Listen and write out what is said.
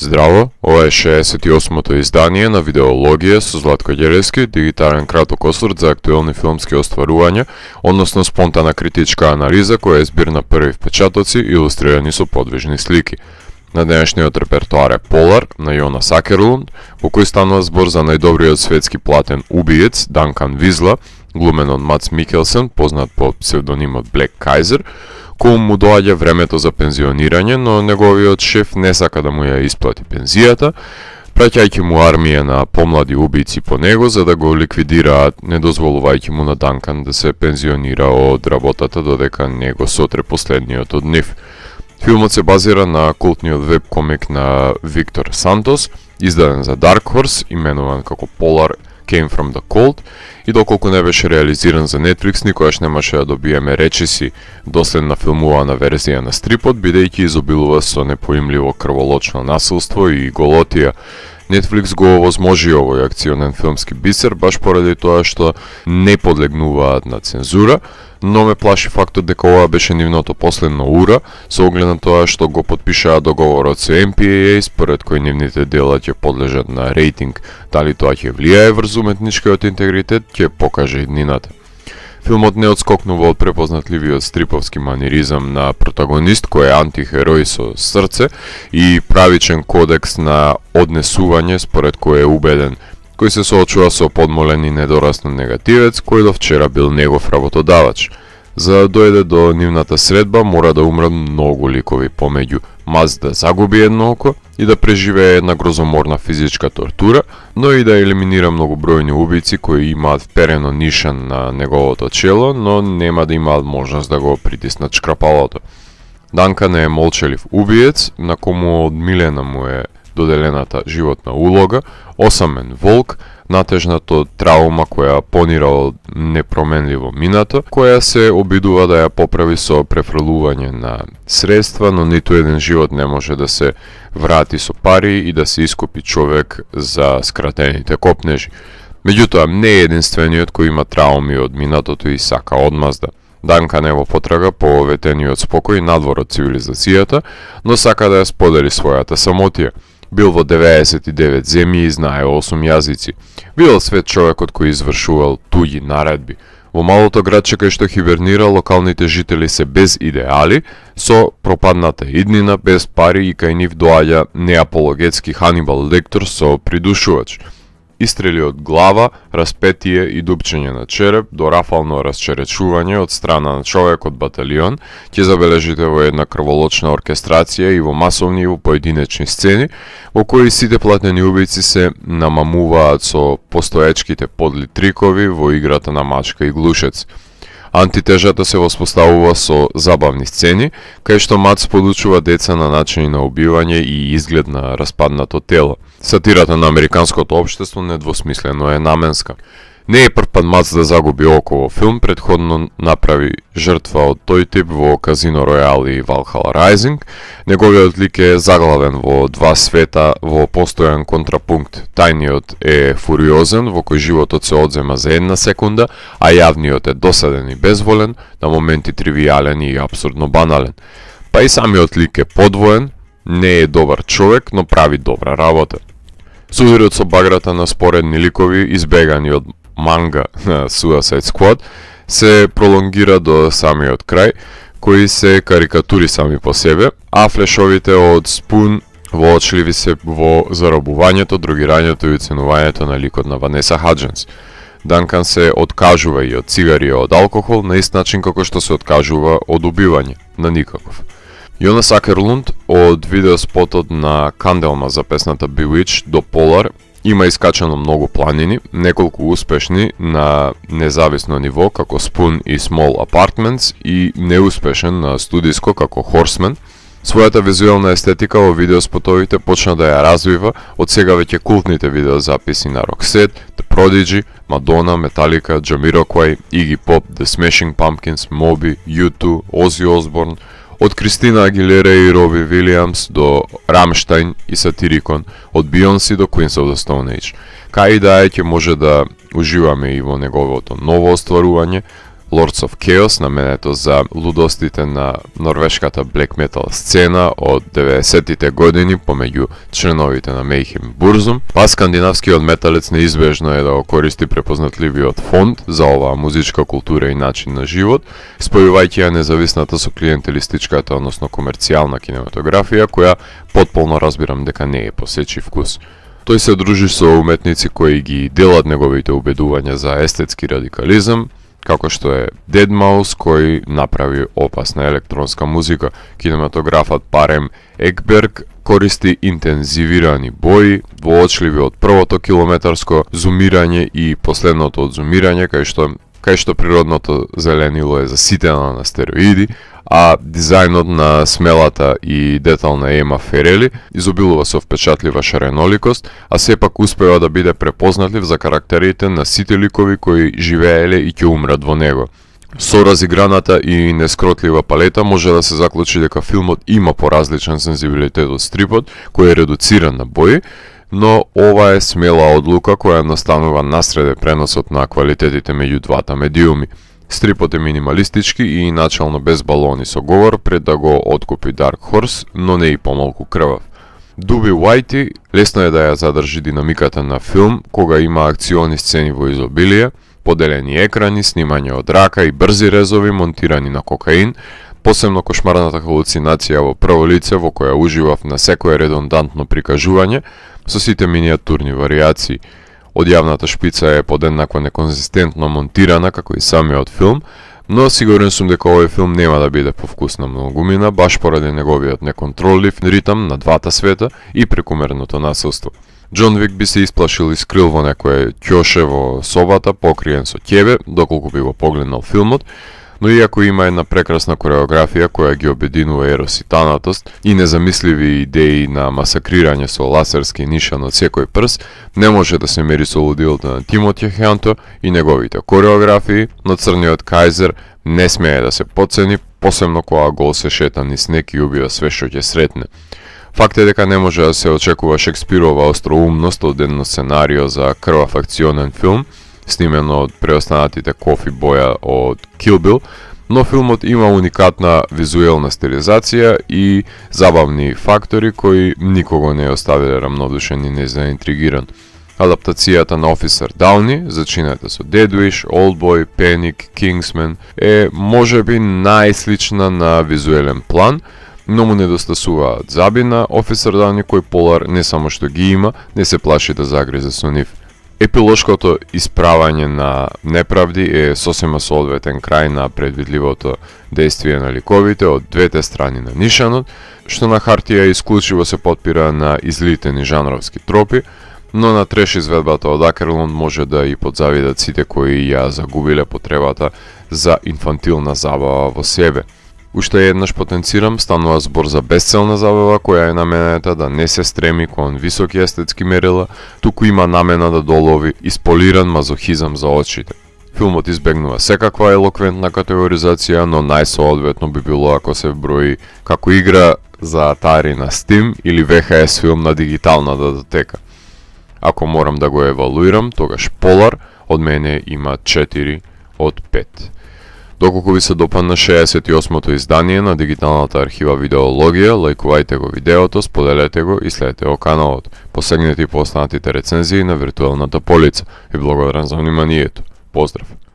Здраво, ова е 68-то издание на Видеологија со Златко Ѓеревски, дигитален краток осврт за актуелни филмски остварувања, односно спонтана критичка анализа која е збир на први впечатоци илустрирани со подвижни слики. На денешниот репертоар е Полар на Јонас Акерлунд, во кој станува збор за најдобриот светски платен убиец Данкан Визла, глумен од Мац Микелсен, познат по псевдонимот Блек Кајзер, кој му доаѓа времето за пензионирање, но неговиот шеф не сака да му ја исплати пензијата, праќајќи му армија на помлади убици по него за да го ликвидираат, не дозволувајќи му на Данкан да се пензионира од работата додека не го сотре последниот од нив. Филмот се базира на култниот веб-комик на Виктор Сантос, издаден за Dark Horse, именуван како Polar Came from the Cold, и доколку не беше реализиран за Netflix, никогаш немаше да добиеме речиси доследна филмувана верзија на стрипот, бидејќи изобилува со непоимливо крволочно насилство и голотија. Netflix го овозможи овој акционен филмски бисер баш поради тоа што не подлегнуваат на цензура, но ме плаши фактот дека ова беше нивното последно ура, со оглед на тоа што го подпишаа договорот со MPAA, според кој нивните дела ќе подлежат на рейтинг. Дали тоа ќе влијае врз уметничкиот интегритет, ќе покаже иднината. Филмот не отскокнува од препознатливиот стриповски маниризам на протагонист кој е антихерој со срце и правичен кодекс на однесување според кој е убеден, кој се соочува со подмолен и недораснат негативец кој до вчера бил негов работодавач. За да дојде до нивната средба мора да умрат многу ликови, помеѓу Мац да загуби едно око и да преживее една грозоморна физичка тортура, но и да елиминира многобројни убици кои имаат вперено нишан на неговото чело, но нема да имаат можност да го притиснат шкрапалото. Данкан е молчалив убиец, на кому одмилена му е доделената животна улога, осамен волк, натежнат од траума која понира од непроменливо минато, која се обидува да ја поправи со префрлување на средства, но ниту еден живот не може да се врати со пари и да се искупи човек за скратените копнежи. Меѓутоа, не е единствениот кој има трауми од минатото и сака одмазда. Данкан е во потрага по ветениот спокој надвор од цивилизацијата, но сака да ја сподели својата самотија. Бил во 99 земји и знае 8 јазици. Бил свет човекот кој извршувал туѓи наредби. Во малото градче кај што хибернира, локалните жители се без идеали, со пропадната иднина, без пари и кај нив доаѓа неапологетски Ханибал Лектор со придушувач. Истрели од глава, распетие и дупчење на череп до рафално расчеречување од страна на човек од баталион, ќе забележите во една крволочна оркестрација и во масовни и во поединечни сцени, во кои сите платени убици се намамуваат со постоечките подли трикови во играта на мачка и глушец. Антитежата се воспоставува со забавни сцени, кај што Мац подучува деца на начини на убивање и изглед на распаднато тело. Сатирата на американското општество недвосмислено е наменска. Не е прв пат Мац да загуби око во филм, предходно направи жртва од тој тип во Казино Ројал и Валхала Райзинг. Неговиот лик е заглавен во два света во постојан контрапункт. Тајниот е фуриозен, во кој животот се одзема за една секунда, а јавниот е досаден и безволен, на моменти тривијален и апсурдно банален. Па и самиот лик е подвоен, не е добар човек, но прави добра работа. Судирот со баграта на споредни ликови, избегани од манга на Suicide Squad, се пролонгира до самиот крај, кои се карикатури сами по себе, а флешовите од Спун воочливи се во заробувањето, другирањето и оценувањето на ликот на Ванеса Хадженс. Данкан се откажува и од цигари и од алкохол, на ист начин како што се откажува од убивање, на никаков. Јонас Акерлунд од видеоспотот на Канделма за песната Bewitched до Polar има искачано многу планини, неколку успешни на независно ниво како Spoon и Small Apartments и неуспешен на студиско како Horseman. Својата визуелна естетика во видеоспотовите почна да ја развива од сега веќе култните видеозаписи на Roxette, The Prodigy, Madonna, Metallica, Jamiroquai, Iggy Pop, The Smashing Pumpkins, Moby, U2, Ozzy Osbourne, од Кристина Агилера и Роби Вилијамс до Рамштайн и Сатирикон, од Бионси до Queens of the Stone Age. Кај и да е ќе може да уживаме и во неговото ново остварување, Lords of Chaos, наменето за лудостите на норвешката black metal сцена од 90-тите години помеѓу членовите на Mayhem Burzum, па скандинавскиот металец неизбежно е да го користи препознатливиот фонд за оваа музичка култура и начин на живот, спојувајќи ја независната со клиентелистичката, односно комерцијална кинематографија, која потполно разбирам дека не е по сечи вкус. Тој се дружи со уметници кои ги делат неговите убедувања за естетски радикализам, како што е Deadmau5, кој направи опасна електронска музика. Кинематографот Парем Екберг користи интензивирани бои, воочливи од првото километарско зумирање и последното од зумирање, кај што природното зеленило е заситено на стероиди, а дизајнот на смелата и детална Ема Ферели изобилува со впечатлива шареноликост, а сепак успева да биде препознатлив за карактерите на сите ликови кои живееле и ќе умрат во него. Со разиграната и нескротлива палета може да се заклучи дека филмот има поразличен сензибилитет од стрипот, кој е редуциран на бои, но ова е смела одлука која настанува насреде преносот на квалитетите меѓу двата медиуми. Стрипот е минималистички и начално без балони со говор пред да го откупи Dark Horse, но не и помалку крвав. Дуби Уајти лесно е да ја задржи динамиката на филм, кога има акциони сцени во изобилие, поделени екрани, снимање од рака и брзи резови монтирани на кокаин, посебно кошмарната халуцинација во прво лице во која уживав на секое редондантно прикажување со сите миниатурни варијации. Одјавната шпица е подеднакво неконзистентно монтирана како и самиот филм, но сигурен сум дека овој филм нема да биде по вкус на многумина, баш поради неговиот неконтроллив ритам на двата света и прекумерното насилство. Џон Вик би се исплашил и скрил во некое ќоше во собата, покриен со ќебе, доколку би го погледнал филмот, но иако има една прекрасна кореографија која ги обединува ерос и танатост и незамисливи идеи на масакрирање со ласерски нишан од секој прс, не може да се мери со лудилото на Тимоти Хјанто и неговите кореографии, но Црниот Кајзер не смее да се подцени, посебно кога гол се шета низ снег и убива све што ќе сретне. Факт е дека не може да се очекува Шекспирова остроумност од едно сценарио за крвав акционен филм, снимено од преостанатите кофи боја од Kill Bill, но филмот има уникатна визуелна стилизација и забавни фактори кои никого не оставиле рамнодушен и незаинтригиран. Адаптацијата на Офисер Дауни, зачинета со Dead Wish, Oldboy, Panic, Kingsman, е можеби најслична на визуелен план, но му недостасуваат заби на Офисер Дауни кој Полар не само што ги има, не се плаши да загризе со нив. Епилошкото исправање на неправди е сосема соодветен крај на предвидливото действие на ликовите од двете страни на нишанот, што на хартија исклучиво се потпира на излитени жанровски тропи, но на треш изведбата од Акерлунд може да и подзавидат сите кои ја загубиле потребата за инфантилна забава во себе. Уште еднаш потенцирам, станува збор за безцелна забава која е наменета да не се стреми кон високи естетски мерила, туку има намена да долови исполиран мазохизам за очите. Филмот избегнува секаква елоквентна категоризација, но најсоодветно би било ако се брои како игра за Atari на Steam или VHS филм на дигитална датотека. Ако морам да го евалуирам, тогаш Polar од мене има 4 од 5. Доколку ви се допадна 68-то издание на дигиталната архива Видеологија, лајкувајте го видеото, споделете го и следете го каналот. Посегнете и по останатите рецензии на виртуелната полица. Ви благодарам за вниманието. Поздрав!